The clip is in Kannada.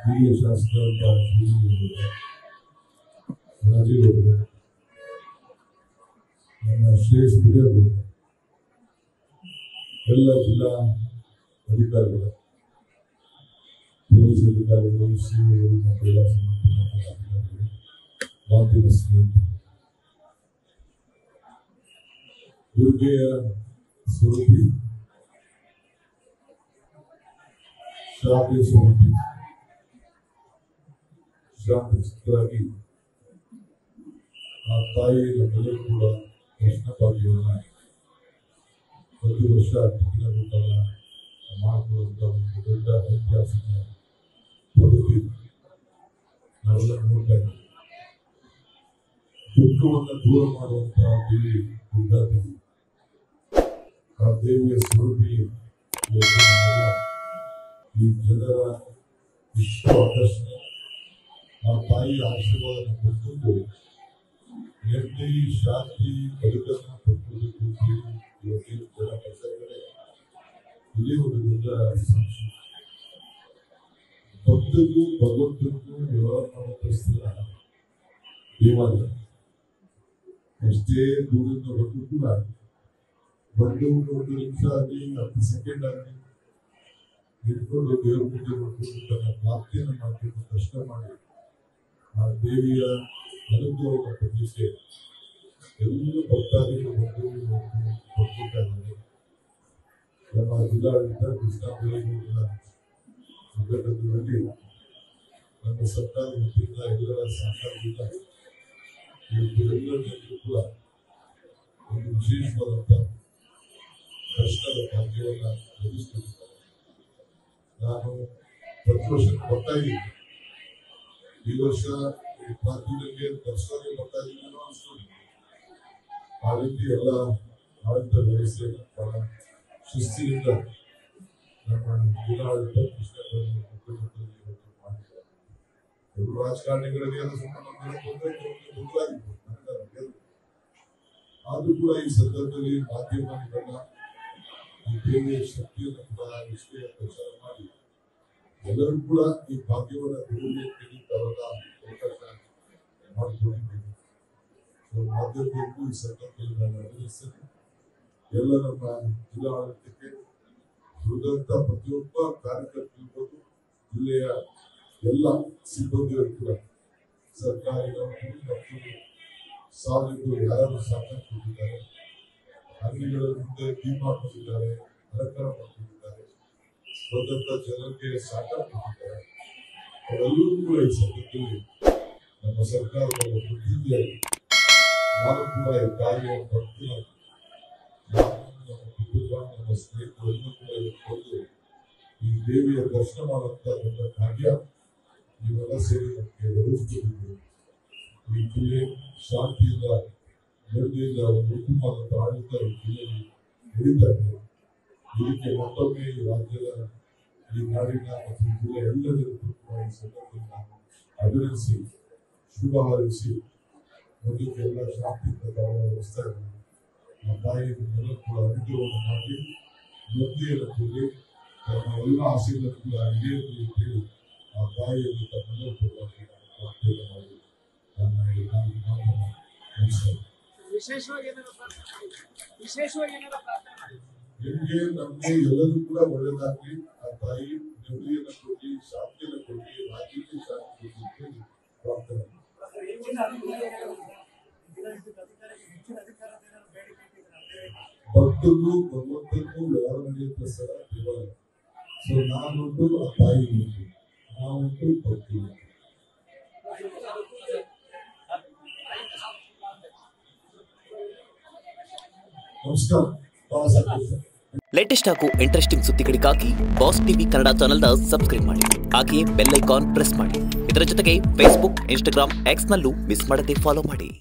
ಹಿರಿಯ ಶಾಸಕರಾದ ರಾಜೀವ್ ಅವರೇ, ನನ್ನ ಶ್ರೇಯಸ್ ಬಿಡಿಯವರು, ಎಲ್ಲ ಜಿಲ್ಲಾ ಅಧಿಕಾರಿಗಳು, ಪೊಲೀಸ್ ಅಧಿಕಾರಿಗಳು, ಸಿಇಒಗಳು ಮತ್ತು ಎಲ್ಲ ಸಂಬಂಧಪಟ್ಟ ಅಧಿಕಾರಿಗಳು, ಮಾಧ್ಯಮ ಸ್ನೇಹಿತರು, ದುರ್ಗೆಯ ಸ್ವರೂಪಿ, ಶಾಲೆಯ ಸ್ವರೂಪಿ, ಶಾಂತರಾಗಿ ಆ ತಾಯಿ ನಮ್ಮೆಲ್ಲರೂ ಕೂಡ ಕೃಷ್ಣ ಭಾಗ್ಯವನ್ನು ಪ್ರತಿ ವರ್ಷ ಟಿಕ್ಕಿನ ರೂಪಗಳ ಮಾಡಿಕೊಳ್ಳುವಂಥ ಒಂದು ದೊಡ್ಡ ಐತಿಹಾಸಿಕ ಪದ್ಧತಿ ನಾವೆಲ್ಲ ನೋಡ್ತಾ ಇದ್ದೀವಿ. ದುಃಖವನ್ನು ದೂರ ಮಾಡುವಂತಹ ದೇವಿ ದುರ್ಗಾದೇವಿ, ಆ ದೇವಿಯ ಸ್ವರೂಪಿ ಈ ಜನರ ವಿಶ್ವ ಆಕರ್ಷಣೆ, ಆ ತಾಯಿಯ ಆಶೀರ್ವಾದವನ್ನು ಪಡ್ಕೊಂಡು ನೆಮ್ಮದಿ ಶಾಂತಿ ಬದುಕನ್ನು ಪಡ್ಕೊಳ್ಬೇಕು ಅಂತೇಳಿ ಇವತ್ತೇನು ಜನ ಬರ್ತಾರೆ. ಇದೇ ಒಂದು ದೊಡ್ಡ ಸಾಕ್ಷಿ. ಭಕ್ತರಿಗೂ ಭಗವಂತರಿಗೂ ವ್ಯವಹಾರ ಮಾಡುವಂತ ದೇವಾಲಯ. ಎಷ್ಟೇ ದೂರದಿಂದ ಬಂದು ಕೂಡ ಒಂದು ನಿಮಿಷ ಆಗಲಿ 10 ಸೆಕೆಂಡ್ ಆಗಲಿ ನಿಂತ್ಕೊಂಡು ದೇವ್ರ ಪೂಜೆ ಮಾಡ್ಕೊಂಡು ತನ್ನ ಪ್ರಾರ್ಥನೆಯನ್ನು ಮಾಡಿಕೊಂಡು ದರ್ಶನ ಮಾಡಿ ಆ ದೇವಿಯ ಅನುಗ್ರಹವನ್ನು ಪಡೆಯಲಿಕ್ಕೆ ಎಲ್ಲ ಭಕ್ತಾದಿಗಳು ಬರ್ಕೊಳ್ತಾ ಇದ್ದಾರೆ. ನಮ್ಮ ಜಿಲ್ಲಾಡಳಿತ ಕೃಷ್ಣಾದೇವಿಗಳ ಸಂಘಟನೆಗಳಲ್ಲಿ ನಮ್ಮ ಸರ್ಕಾರ ವತಿಯಿಂದ ಎಲ್ಲರ ಸಹಕಾರದಿಂದ ಇವತ್ತು ಎಲ್ಲರಿಗೂ ಕೂಡ ಒಂದು ವಿಶೇಷವಾದಂಥ ದರ್ಶನದ ಭಾಗ್ಯವನ್ನು ಒದಗಿಸ್ತಿದ್ದಾರೆ. ನಾನು ಪ್ರತಿ ವರ್ಷ ಬರ್ತಾ ಇದ್ದೀನಿ. ಈ ವರ್ಷ ಪ್ರಾರ್ಥನೆಗೆ ದರ್ಶನಕ್ಕೆ ಬರ್ತಾ ಇದ್ದೀನಿ ಅನಿಸ್ಕೊಂಡು ಆ ರೀತಿ ಎಲ್ಲ ಆಡಳಿತ ವ್ಯವಸ್ಥೆಯನ್ನು ಬಹಳ ಶಿಸ್ತಿನಿಂದ ನಮ್ಮ ಜಿಲ್ಲಾಡಳಿತ ಕೃಷ್ಣಗಳನ್ನು ಮುಖ್ಯಮಂತ್ರಿಗಳು ಮಾಡಿದ್ದಾರೆ. ಕೆಲವು ರಾಜಕಾರಣಿಗಳಿಗೆ ಏನೋ ಆದ್ರೂ ಕೂಡ ಈ ಸಂದರ್ಭದಲ್ಲಿ ಮಾಧ್ಯಮಗಳನ್ನ ಈ ದೇವಿಯ ಶಕ್ತಿಯನ್ನು ಕೂಡ ನಿಷ್ಠೆಯ ಪ್ರಚಾರ ಮಾಡಿ ಎಲ್ಲರೂ ಕೂಡ ಈ ಭಾಗ್ಯವನ್ನು ಅವಕಾಶ ಮಾಡಿಕೊಂಡಿದ್ದೇವೆ. ಮಾಧ್ಯಮಕ್ಕೂ ಈ ಸಂದರ್ಭದಲ್ಲಿ ನಾನು ಅಭಿನಯಿಸ್ತೇನೆ. ಎಲ್ಲ ನಮ್ಮ ಜಿಲ್ಲಾಡಳಿತಕ್ಕೆ ದುಡಿದಂತ ಪ್ರತಿಯೊಬ್ಬ ಕಾರ್ಯಕರ್ತರಿರ್ಬೋದು, ಜಿಲ್ಲೆಯ ಎಲ್ಲ ಸಿಬ್ಬಂದಿಗಳು ಕೂಡ ಸರ್ಕಾರಿ ನೌಕರರು ಮತ್ತು ಸಾರ್ವಜನಿಕರು ಯಾರು ಸಾಕಷ್ಟು ಕೊಟ್ಟಿದ್ದಾರೆ, ಅಂಗಡಿಗಳ ಮುಂದೆ ದೀಪ ಹಾಕಿದ್ದಾರೆ, ಅಲಂಕಾರ ಮಾಡಿಕೊಂಡಿದ್ದಾರೆ, ಬಂದಂತ ಜನರಿಗೆ ಸಾಕಷ್ಟು ಕೊಟ್ಟಿದ್ದಾರೆ. ಅವರೆಲ್ಲರೂ ಕೂಡ ಈ ಸಂದರ್ಭದಲ್ಲಿ ನಮ್ಮ ಸರ್ಕಾರದ ಪ್ರತಿನಿಧಿಯಾಗಿ ನಾನು ಕೂಡ ಈ ಕಾರ್ಯವನ್ನು ಮಾಡ್ತೀನಿ. ನಮ್ಮ ಕುಟುಂಬ, ನಮ್ಮ ಸ್ನೇಹಿತರೆಲ್ಲರೂ ಕೂಡ ಬಂದು ಈ ದೇವಿಯ ದರ್ಶನ ಮಾಡುವಂತ ದೊಡ್ಡ ಭಾಗ್ಯ ನೀವೆಲ್ಲ ಸೇರಿ ನಮಗೆ ಒದಗಿಸಿಕೊಂಡಿದ್ದೀವಿ. ಈ ಜಿಲ್ಲೆ ಶಾಂತಿಯಿಂದ ನೆಮ್ಮದಿಯಿಂದ ಒಂದು ಉತ್ತಮವಾದಂಥ ಆಡಳಿತ ಈ ಜಿಲ್ಲೆಯಲ್ಲಿ ನಡೀತಾ ಇದೆ. ಇದಕ್ಕೆ ಮತ್ತೊಮ್ಮೆ ಈ ರಾಜ್ಯದ ಈ ನಾಡಿನ ಮತ್ತು ಜಿಲ್ಲೆ ಎಲ್ಲರಿಗೂ ಈ ಸಂದರ್ಭದಲ್ಲಿ ನಾನು ಅಭಿನಂದಿಸಿ ಶುಭ ಹಾರೈಸಿ ಮುಂದಕ್ಕೆ ಎಲ್ಲ ಶಾಂತಿಯಿಂದ ವ್ಯವಸ್ಥೆ ಆ ತಾಯಿ ಎಲ್ಲರೂ ಕೂಡ ಅನುಗ್ರಹವನ್ನು ಮಾಡಿ ನೆಮ್ಮದಿಯನ್ನು ಕೊಡಿ, ತಮ್ಮ ಎಲ್ಲ ಆಸೆಗಳನ್ನು ಕೂಡ ಈಡೇರಲಿ ಅಂತೇಳಿ ಆ ತಾಯಿಯಲ್ಲಿ ತಮ್ಮೆಲ್ಲರೂ ಕೂಡ ಪ್ರಾರ್ಥನೆ ಮಾಡಿ ನಿಮಗೆ ನಮಗೆ ಎಲ್ಲರೂ ಕೂಡ ಒಳ್ಳೆಯದಾಗಲಿ, ಆ ತಾಯಿ ನೆಮ್ಮದಿಯನ್ನು ಕೊಡಿ, ಶಾಂತಿಯನ್ನು ಕೊಡಿ, ರಾಜ್ಯಕ್ಕೆ ಶಾಂತಿ ಕೊಡಿ ಪ್ರಾರ್ಥನೆ. ಭಕ್ತರಿಗೂ ಭಗವಂತರಿಗೂ ವ್ಯವಹಾರ ನಡೆಯುವಂತ ಸ್ಥಳ ದೇವಾಲಯ. ಸೊ ನಾನುಂಟು ಆ ತಾಯಿ ಉಂಟು, ನಾವುಂಟು ಭಕ್ತಿ. ನಮಸ್ಕಾರ. ಲೇಟೆಸ್ಟ್ ಹಾಗೂ ಇಂಟ್ರೆಸ್ಟಿಂಗ್ ಸುದ್ದಿಗಳಿಗಾಗಿ ಬಾಸ್ ಟಿವಿ ಕನ್ನಡ ಚಾನೆಲ್ನ ಸಬ್ಸ್ಕ್ರೈಬ್ ಮಾಡಿ. ಹಾಗೆಯೇ ಬೆಲ್ ಐಕಾನ್ ಪ್ರೆಸ್ ಮಾಡಿ. ಇದರ ಜೊತೆಗೆ ಫೇಸ್ಬುಕ್, ಇನ್ಸ್ಟಾಗ್ರಾಮ್, ಎಕ್ಸ್ ನಲ್ಲೂ ಮಿಸ್ ಮಾಡದೆ ಫಾಲೋ ಮಾಡಿ.